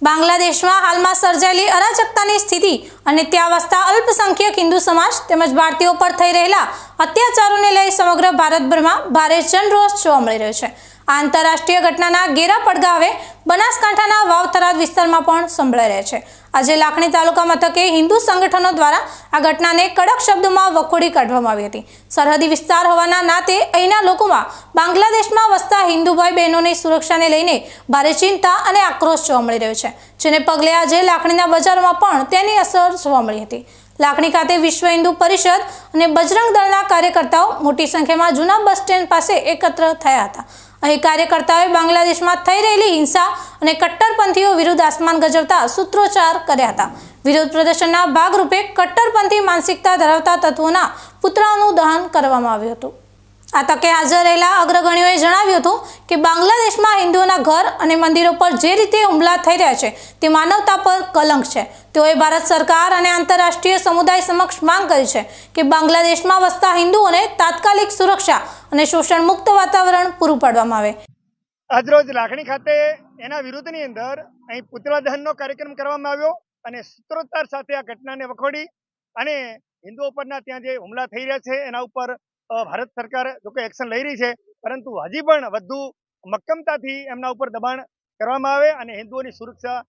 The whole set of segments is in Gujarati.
બાંગ્લાદેશમાં હાલમાં સર્જાયેલી અરાજકતાની સ્થિતિ અને ત્યાં વસતા અલ્પસંખ્યક હિન્દુ સમાજ તેમજ ભારતીયો પર થઈ રહેલા અત્યાચારોને લઈ સમગ્ર ભારતભરમાં ભારે જનરોષ જોવા મળી રહ્યો છે। આ આંતરરાષ્ટ્રીય ઘટનાના ઘેરા પડઘા હવે બનાસકાંઠાના વાવ-થરાદ વિસ્તારમાં પણ સંભળાઈ રહ્યા છે। આજે લાખણી તાલુકા મથકે હિન્દુ સંગઠનો દ્વારા આ ઘટનાને કડક શબ્દોમાં વખોડી કાઢવામાં આવી હતી। સરહદી વિસ્તાર હોવાના નાતે અહીંના લોકોમાં બાંગ્લાદેશમાં વસતા હિન્દુ ભાઈ બહેનોની સુરક્ષાને લઈને ભારે ચિંતા અને આક્રોશ જોવા મળી રહ્યો છે, જેને પગલે આજે લાખણીના બજારોમાં પણ તેની અસર જોવા મળી હતી। લાખણી ખાતે વિશ્વ હિન્દુ પરિષદ અને બજરંગ દળના કાર્યકર્તાઓ મોટી સંખ્યામાં જૂના બસ સ્ટેન્ડ પાસે એકત્ર થયા હતા। અહીં કાર્યકર્તાઓએ બાંગ્લાદેશમાં થઈ રહેલી હિંસા અને કટ્ટરપંથીઓ વિરુદ્ધ આસમાન ગજવતા સૂત્રોચ્ચાર કર્યા હતા। વિરોધ પ્રદર્શનના ભાગરૂપે કટ્ટરપંથી માનસિકતા ધરાવતા તત્વોના પુતળાઓનું દહન કરવામાં આવ્યું હતું। આ તકે હાજર રહેલા અગ્રગણ્યોએ જણાવ્યું હતું કે બાંગ્લાદેશમાં હિન્દુઓના ઘર અને મંદિરો પર જે રીતે હુમલા થઈ રહ્યા છે તે માનવતા પર કલંક છે। તેઓએ ભારત સરકાર અને આંતરરાષ્ટ્રીય સમુદાય સમક્ષ માંગ કરી છે કે બાંગ્લાદેશમાં વસતા હિન્દુઓને તાત્કાલિક સુરક્ષા અને શોષણ મુક્ત વાતાવરણ પૂરું પાડવામાં આવે। આજરોજ લાખણી ખાતે એના વિરુદ્ધની અંદર અહીં પુતળા દહનનો કાર્યક્રમ કરવામાં આવ્યો અને સૂત્રોચ્ચાર સાથે આ ઘટનાને વખોડી અને હિન્દુઓ પરના ત્યાં જે હુમલા થઈ રહ્યા છે એના ઉપર ભારત સરકાર જોકે એક્શન લઈ રહી છે, પરંતુ હજી પણ વધુ મક્કમતાથી એમના ઉપર દબાણ કરવામાં આવે અને હિન્દુઓની સુરક્ષા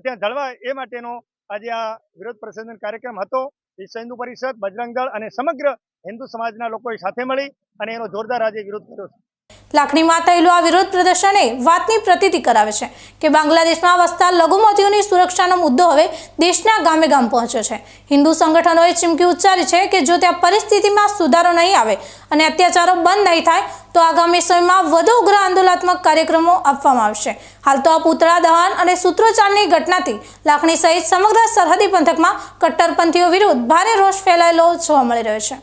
ત્યાં જળવાય એ માટેનો આજે આ વિરોધ પ્રદર્શન કાર્યક્રમ હતો। વિશ્વ હિન્દુ પરિષદ, બજરંગ દળ અને સમગ્ર હિન્દુ સમાજના લોકોએ સાથે મળી અને એનો જોરદાર આજે વિરોધ કર્યો છે। લાખણીમાં થયેલું આ વિરોધ પ્રદર્શને વાતની પ્રતીતિ કરાવે છે કે બાંગ્લાદેશમાં વસતા લઘુમતીઓની સુરક્ષાનો મુદ્દો હવે દેશના ગામે ગામ પહોંચ્યો છે। હિન્દુ સંગઠનોએ ચીમકી ઉચ્ચારી છે કે જો ત્યાં પરિસ્થિતિમાં સુધારો નહીં આવે અને અત્યાચારો બંધ નહીં થાય તો આગામી સમયમાં વધુ ઉગ્ર આંદોલનાત્મક કાર્યક્રમો આપવામાં આવશે। હાલ તો આ પુતળા દહન અને સૂત્રોચ્ચારની ઘટનાથી લાખણી સહિત સમગ્ર સરહદી પંથકમાં કટ્ટરપંથીઓ વિરુદ્ધ ભારે રોષ ફેલાયેલો જોવા મળી રહ્યો છે।